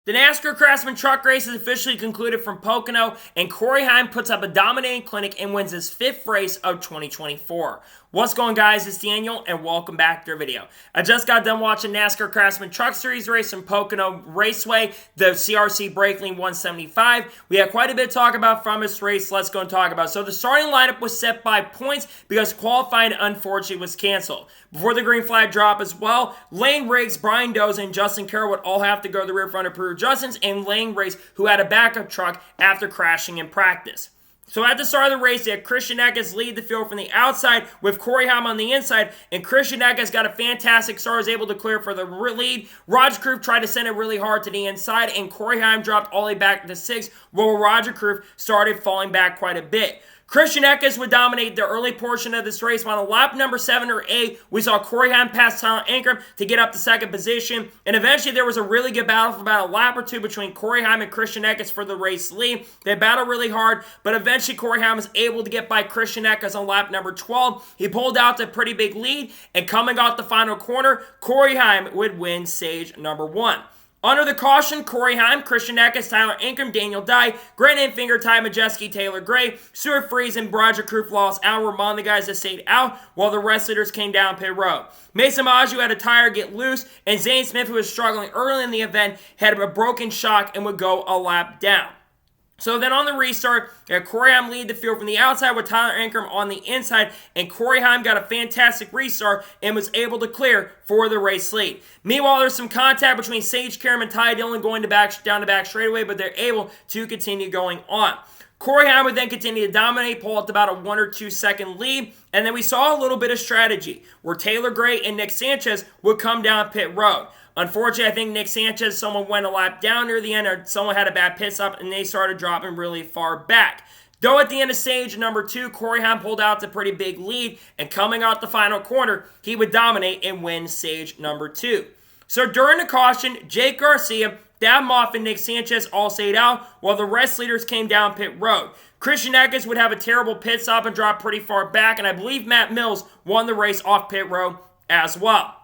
The NASCAR Craftsman Truck Race is officially concluded from Pocono, and Corey Heim puts up a dominating clinic and wins his 5th race of 2024. What's going on, guys? It's Daniel, and welcome back to our video. I just got done watching NASCAR Craftsman Truck Series race from Pocono Raceway, the CRC Breakley 175. We had quite a bit to talk about from this race. Let's go and talk about it. So the starting lineup was set by points because qualifying, unfortunately, was canceled. Before the green flag drop as well, Lane Riggs, Brian Doze, and Justin Carroll would all have to go to the rear front of Peru Justin's and Lane Riggs, who had a backup truck after crashing in practice. So at the start of the race, they had Christian Eckes lead the field from the outside with Corey Heim on the inside, and Christian Eckes got a fantastic start, was able to clear for the lead. Roger Kroof tried to send it really hard to the inside, and Corey Heim dropped all the way back to 6th, while Roger Kroof started falling back quite a bit. Christian Eckes would dominate the early portion of this race. On lap number 7 or 8, we saw Corey Heim pass Tyler Ankrum to get up to 2nd position. And eventually there was a really good battle for about a lap or two between Corey Heim and Christian Eckes for the race lead. They battled really hard, but eventually Corey Heim was able to get by Christian Eckes on lap number 12. He pulled out a pretty big lead, and coming out the final corner, Corey Heim would win stage number 1. Under the caution, Corey Heim, Christian Eckes, Tyler Ankrum, Daniel Dye, Grant Enfinger, Ty Majeski, Taylor Gray, Stuart Freeze, and Roger Kroof lost out were among the guys that stayed out, while the rest leaders came down pit road. Mason Maju had a tire get loose, and Zane Smith, who was struggling early in the event, had a broken shock and would go a lap down. So then on the restart, Corey Heim lead the field from the outside with Tyler Ankrum on the inside, and Corey Heim got a fantastic restart and was able to clear for the race lead. Meanwhile, there's some contact between Sage Karam and Ty Dillon going down the back straightaway, but they're able to continue going on. Corey Heim would then continue to dominate, pull up about a 1 or 2 second lead, and then we saw a little bit of strategy where Taylor Gray and Nick Sanchez would come down pit road. Unfortunately, I think Nick Sanchez, someone went a lap down near the end, or someone had a bad pit stop, and they started dropping really far back. Though at the end of stage number 2, Corey Heim pulled out a pretty big lead, and coming out the final corner, he would dominate and win stage number 2. So during the caution, Jake Garcia, Dab Moff, and Nick Sanchez all stayed out, while the rest leaders came down pit road. Christian Eckes would have a terrible pit stop and drop pretty far back, and I believe Matt Mills won the race off pit road as well.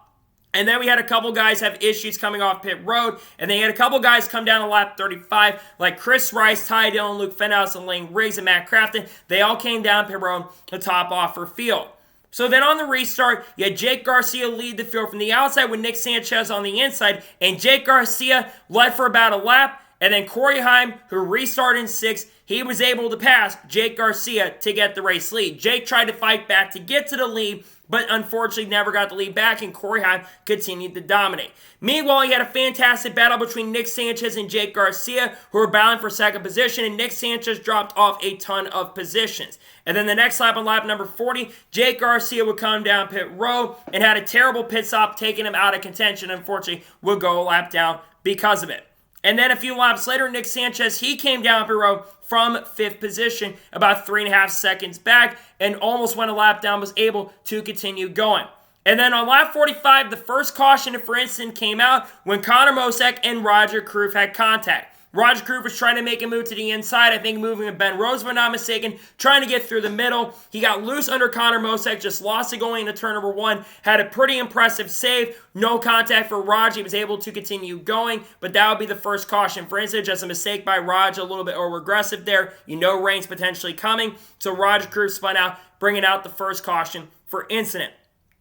And then we had a couple guys have issues coming off pit road, and they had a couple guys come down to lap 35, like Chris Rice, Ty Dillon, Luke Fenhouse, and Lane Riggs, and Matt Crafton. They all came down pit road to top off for field. So then on the restart, you had Jake Garcia lead the field from the outside with Nick Sanchez on the inside, and Jake Garcia led for about a lap, and then Corey Heim, who restarted in 6th, he was able to pass Jake Garcia to get the race lead. Jake tried to fight back to get to the lead, but unfortunately never got the lead back, and Corey Heim continued to dominate. Meanwhile, you had a fantastic battle between Nick Sanchez and Jake Garcia, who were battling for 2nd position, and Nick Sanchez dropped off a ton of positions. And then the next lap, on lap number 40, Jake Garcia would come down pit road and had a terrible pit stop, taking him out of contention. Unfortunately, would go a lap down because of it. And then a few laps later, Nick Sanchez, he came down pit road from 5th position, about 3.5 seconds back, and almost went a lap down, was able to continue going. And then on lap 45, the first caution, for instance, came out when Connor Mosek and Roger Kroof had contact. Roger Kroof was trying to make a move to the inside, I think moving with Ben Rose, if I'm not mistaken, trying to get through the middle. He got loose under Connor Mosek, just lost it going into turn number 1, had a pretty impressive save, no contact for Roger. He was able to continue going, but that would be the first caution. For instance, just a mistake by Roger, a little bit over aggressive there. You know rain's potentially coming, so Roger Kroof spun out, bringing out the first caution for incident.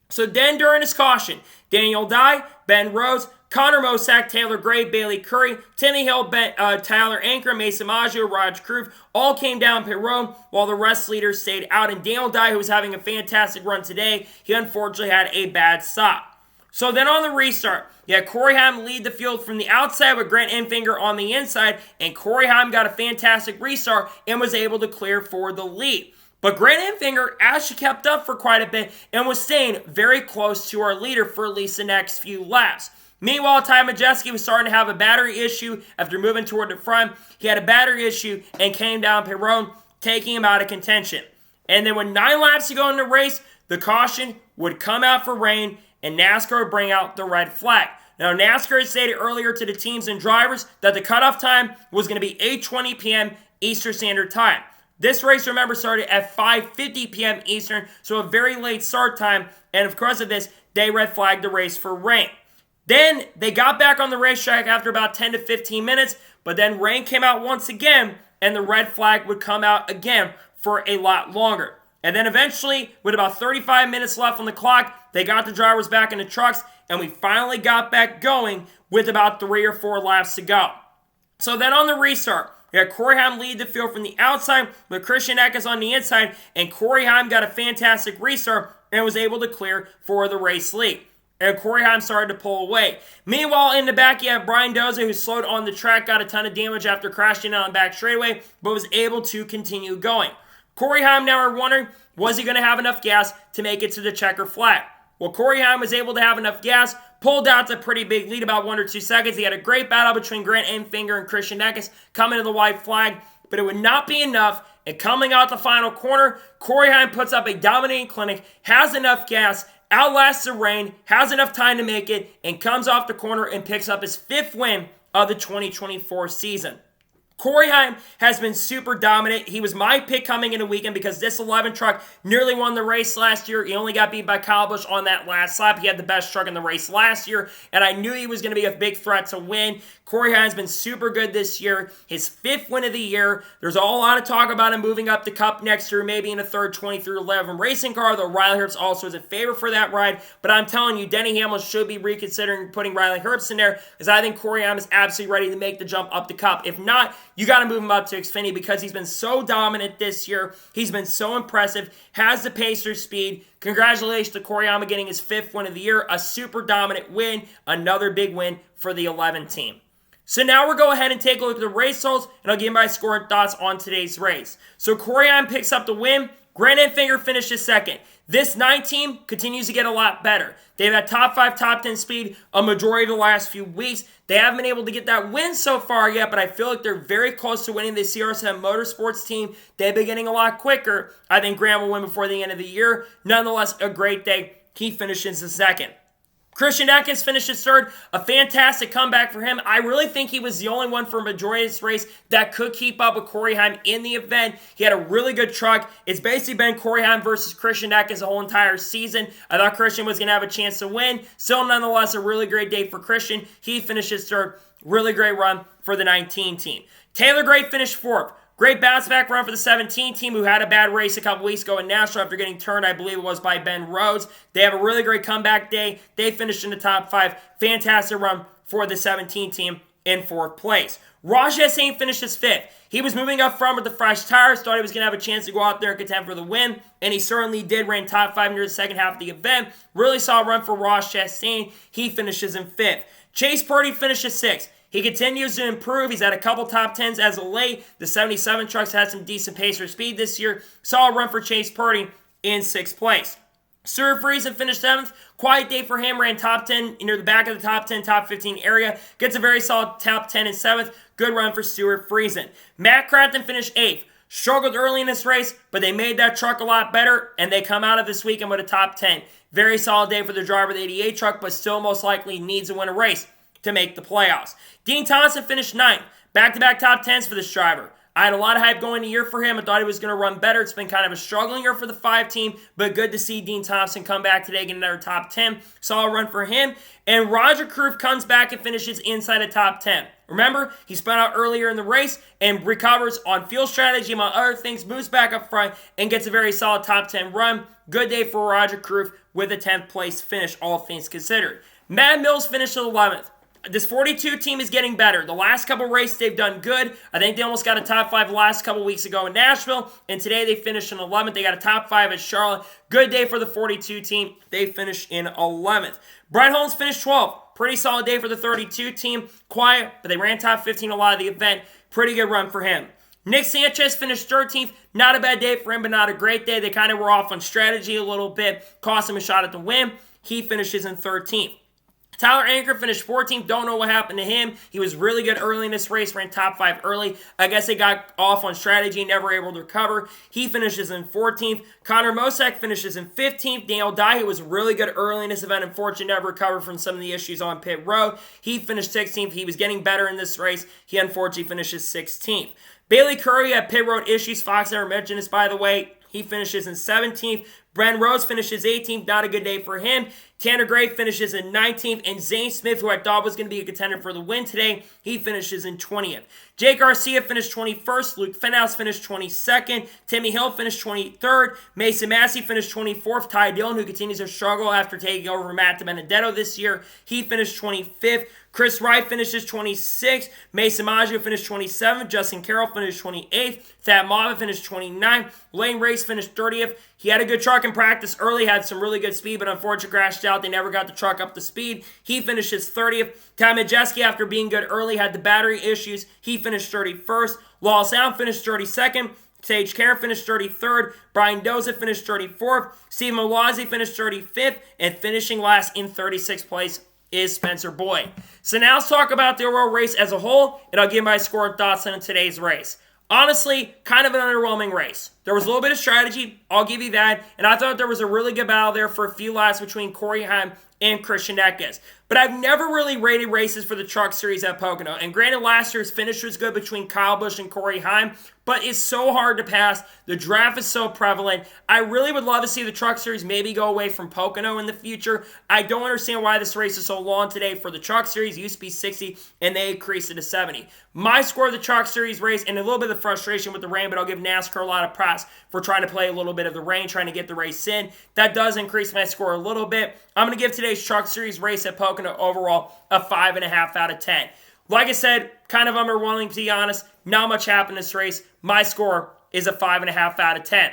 So then during this caution, Daniel Dye, Ben Rose, Connor Mosek, Taylor Gray, Bailey Curry, Timmy Hill, Tyler Ankrum, Mason Maju, Roger Kroof all came down pit road, while the rest leaders stayed out. And Daniel Dye, who was having a fantastic run today, he unfortunately had a bad stop. So then on the restart, you had Corey Heim lead the field from the outside with Grant Enfinger on the inside, and Corey Heim got a fantastic restart and was able to clear for the lead. But Grant Enfinger actually kept up for quite a bit and was staying very close to our leader for at least the next few laps. Meanwhile, Ty Majeski was starting to have a battery issue after moving toward the front. He had a battery issue and came down pit road, taking him out of contention. And then with 9 laps to go in the race, the caution would come out for rain, and NASCAR would bring out the red flag. Now, NASCAR had stated earlier to the teams and drivers that the cutoff time was going to be 8:20 p.m. Eastern Standard Time. This race, remember, started at 5:50 p.m. Eastern, so a very late start time, and because of this, they red flagged the race for rain. Then they got back on the racetrack after about 10 to 15 minutes, but then rain came out once again, and the red flag would come out again for a lot longer. And then eventually, with about 35 minutes left on the clock, they got the drivers back in the trucks, and we finally got back going with about 3 or 4 laps to go. So then on the restart, we had Corey Heim lead the field from the outside, with Christian Eckes on the inside, and Corey Heim got a fantastic restart and was able to clear for the race lead. And Corey Heim started to pull away. Meanwhile, in the back, you have Brian Doza, who slowed on the track, got a ton of damage after crashing out on the back straightaway, but was able to continue going. Corey Heim now are wondering, was he going to have enough gas to make it to the checker flag? Well, Corey Heim was able to have enough gas, pulled out to a pretty big lead, about 1 or 2 seconds. He had a great battle between Grant Enfinger and Christian Eckes coming to the white flag, but it would not be enough. And coming out the final corner, Corey Heim puts up a dominating clinic, has enough gas, outlasts the rain, has enough time to make it, and comes off the corner and picks up his 5th win of the 2024 season. Corey Heim has been super dominant. He was my pick coming in the weekend because this 11 truck nearly won the race last year. He only got beat by Kyle Busch on that last lap. He had the best truck in the race last year, and I knew he was going to be a big threat to win. Corey Heim's been super good this year. His 5th win of the year. There's a lot of talk about him moving up the Cup next year, maybe in a third 2311 racing car, though Riley Herbst also is a favorite for that ride. But I'm telling you, Denny Hamlin should be reconsidering putting Riley Herbst in there because I think Corey Heim is absolutely ready to make the jump up the Cup. If not, you got to move him up to Xfinity because he's been so dominant this year. He's been so impressive, has the pacer speed. Congratulations to Corey Heim getting his 5th win of the year, a super dominant win, another big win for the 11 team. So now we'll go ahead and take a look at the race results, and I'll give my score and thoughts on today's race. So Corey Heim picks up the win. Grant Enfinger finishes second. This 9 team continues to get a lot better. They've had top 5, top 10 speed a majority of the last few weeks. They haven't been able to get that win so far yet, but I feel like they're very close to winning the CR7 Motorsports team. They've been getting a lot quicker. I think Grant will win before the end of the year. Nonetheless, a great day. He finishes the second. Christian Eckes finishes third. A fantastic comeback for him. I really think he was the only one for a majority of this race that could keep up with Corey Heim in the event. He had a really good truck. It's basically been Corey Heim versus Christian Eckes the whole entire season. I thought Christian was going to have a chance to win. Still, nonetheless, a really great day for Christian. He finishes third. Really great run for the 19 team. Taylor Gray finished fourth. Great bounce back run for the 17 team who had a bad race a couple weeks ago in Nashville after getting turned, I believe it was by Ben Rhodes. They have a really great comeback day. They finished in the top 5. Fantastic run for the 17 team in 4th place. Raj Chastain finishes 5th. He was moving up front with the fresh tires, thought he was going to have a chance to go out there and contend for the win, and he certainly did. Ran top 5 near the second half of the event. Really solid run for Raj Chastain. He finishes in 5th. Chase Purdy finishes 6th. He continues to improve. He's had a couple top 10s as of late. The 77 trucks had some decent pace or speed this year. Solid run for Chase Purdy in 6th place. Stuart Friesen finished 7th. Quiet day for him. Ran top 10 near the back of the top 10, top 15 area. Gets a very solid top 10 in 7th. Good run for Stuart Friesen. Matt Crafton finished 8th. Struggled early in this race, but they made that truck a lot better, and they come out of this weekend with a top 10. Very solid day for the driver of the 88 truck, but still most likely needs to win a race to make the playoffs. Dean Thompson finished 9th. Back-to-back top 10s for this driver. I had a lot of hype going the year for him. I thought he was going to run better. It's been kind of a struggling year for the 5 team, but good to see Dean Thompson come back today, get another top 10. Solid run for him. And Roger Kroof comes back and finishes inside a top 10. Remember, he spun out earlier in the race and recovers on fuel strategy, among other things, moves back up front, and gets a very solid top 10 run. Good day for Roger Kroof with a 10th place finish, all things considered. Matt Mills finished 11th. This 42 team is getting better. The last couple races, they've done good. I think they almost got a top 5 last couple weeks ago in Nashville, and today they finished in 11th. They got a top 5 at Charlotte. Good day for the 42 team. They finished in 11th. Brett Holmes finished 12th. Pretty solid day for the 32 team. Quiet, but they ran top 15 a lot of the event. Pretty good run for him. Nick Sanchez finished 13th. Not a bad day for him, but not a great day. They kind of were off on strategy a little bit. Cost him a shot at the win. He finishes in 13th. Tyler Anker finished 14th. Don't know what happened to him. He was really good early in this race. Ran top 5 early. I guess they got off on strategy. Never able to recover. He finishes in 14th. Connor Mosak finishes in 15th. Daniel Dye was really good early in this event. Unfortunately, never recovered from some of the issues on pit road. He finished 16th. He was getting better in this race. He unfortunately finishes 16th. Bailey Curry had pit road issues. Fox never mentioned this, by the way. He finishes in 17th. Bren Rose finishes 18th. Not a good day for him. Tanner Gray finishes in 19th. And Zane Smith, who I thought was going to be a contender for the win today, he finishes in 20th. Jake Garcia finished 21st. Luke Fenhouse finished 22nd. Timmy Hill finished 23rd. Mason Massey finished 24th. Ty Dillon, who continues to struggle after taking over from Matt DiBenedetto this year, he finished 25th. Chris Wright finishes 26th. Mason Maggio finished 27th. Justin Carroll finished 28th. Thad Mauvin finished 29th. Lane Race finished 30th. He had a good truck in practice early, had some really good speed, but unfortunately crashed out. They never got the truck up to speed. He finishes 30th. Ty Majeski, after being good early, had the battery issues. He finished 31st. Lawless Allen finished 32nd. Sage Care finished 33rd. Brian Doza finished 34th. Steve Malazzi finished 35th. And finishing last in 36th place is Spencer Boyd. So now let's talk about the overall race as a whole, and I'll give my score and thoughts on today's race. Honestly, kind of an underwhelming race. There was a little bit of strategy, I'll give you that, and I thought there was a really good battle there for a few laps between Corey Heim and Christian Eckes. But I've never really rated races for the Truck Series at Pocono. And granted, last year's finish was good between Kyle Busch and Corey Heim, but it's so hard to pass. The draft is so prevalent. I really would love to see the Truck Series maybe go away from Pocono in the future. I don't understand why this race is so long today for the Truck Series. It used to be 60, and they increased it to 70. My score of the Truck Series race, and a little bit of frustration with the rain, but I'll give NASCAR a lot of props for trying to play a little bit of the rain, trying to get the race in. That does increase my score a little bit. I'm going to give today's Truck Series race at Pocono overall a 5.5 out of 10. Like I said, kind of underwhelming to be honest. Not much happened in this race. My score is a 5.5 out of 10.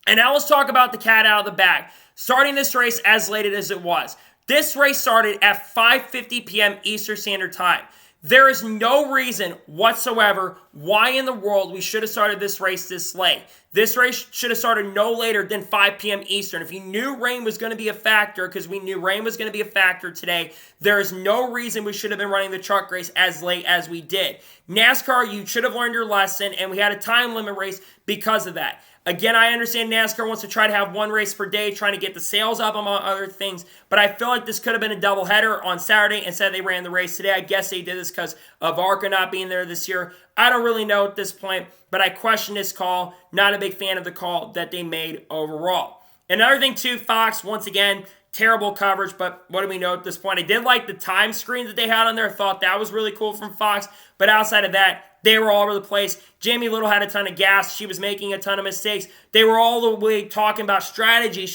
And now let's talk about the cat out of the bag. Starting this race as late as it was. This race started at 5:50 p.m. Eastern Standard Time. There is no reason whatsoever why in the world we should have started this race this late. This race should have started no later than 5 p.m. Eastern. If you knew rain was going to be a factor, because we knew rain was going to be a factor today, there is no reason we should have been running the truck race as late as we did. NASCAR, you should have learned your lesson, and we had a time limit race because of that. Again, I understand NASCAR wants to try to have one race per day, trying to get the sales up among other things, but I feel like this could have been a doubleheader on Saturday. Instead, they ran the race today. I guess they did this because of ARCA not being there this year. I don't really know at this point, but I question this call. Not a big fan of the call that they made overall. Another thing too, Fox, once again, terrible coverage, but what do we know at this point? I did like the time screen that they had on there. I thought that was really cool from Fox, but outside of that, they were all over the place. Jamie Little had a ton of gas. She was making a ton of mistakes. They were all the way talking about strategy.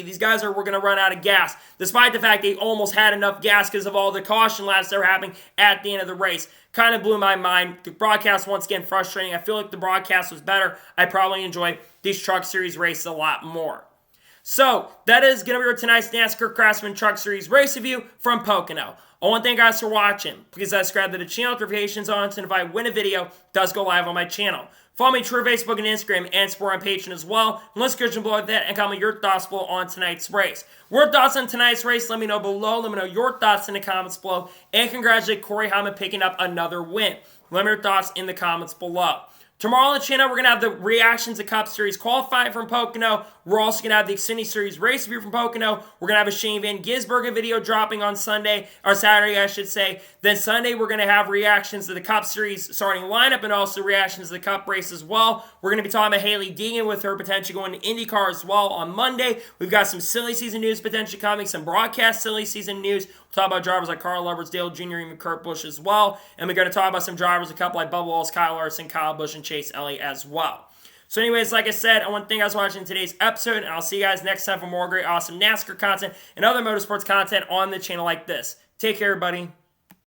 These guys were going to run out of gas, despite the fact they almost had enough gas because of all the caution laps that were happening at the end of the race. Kind of blew my mind. The broadcast, once again, frustrating. I feel like the broadcast was better. I probably enjoy these Truck Series races a lot more. So, that is going to be tonight's NASCAR Craftsman Truck Series race review from Pocono. I want to thank you guys for watching. Please subscribe to the channel, notifications on, so if I win a video, it does go live on my channel. Follow me on Twitter, Facebook, and Instagram, and support on Patreon as well. And let's go below that and comment your thoughts below on tonight's race. Your thoughts on tonight's race, let me know below. Let me know your thoughts in the comments below. And congratulate Corey Heim on picking up another win. Let me know your thoughts in the comments below. Tomorrow on the channel, we're going to have the reactions to Cup Series qualifying from Pocono. We're also going to have the Xfinity Series race review from Pocono. We're going to have a Shane Van Gisbergen video dropping on Sunday, or Saturday, I should say. Then Sunday, we're going to have reactions to the Cup Series starting lineup and also reactions to the Cup race as well. We're going to be talking about Hailie Deegan with her potentially going to IndyCar as well on Monday. We've got some silly season news potentially coming, some broadcast silly season news. We'll talk about drivers like Carl Edwards, Dale Jr., even Kurt Busch as well. And we're going to talk about some drivers, a couple like Bubba Wallace, Kyle Larson, Kyle Busch, and Chase Elliott as well. So anyways, like I said, I want to thank you guys for watching today's episode, and I'll see you guys next time for more great, awesome NASCAR content and other motorsports content on the channel like this. Take care, everybody.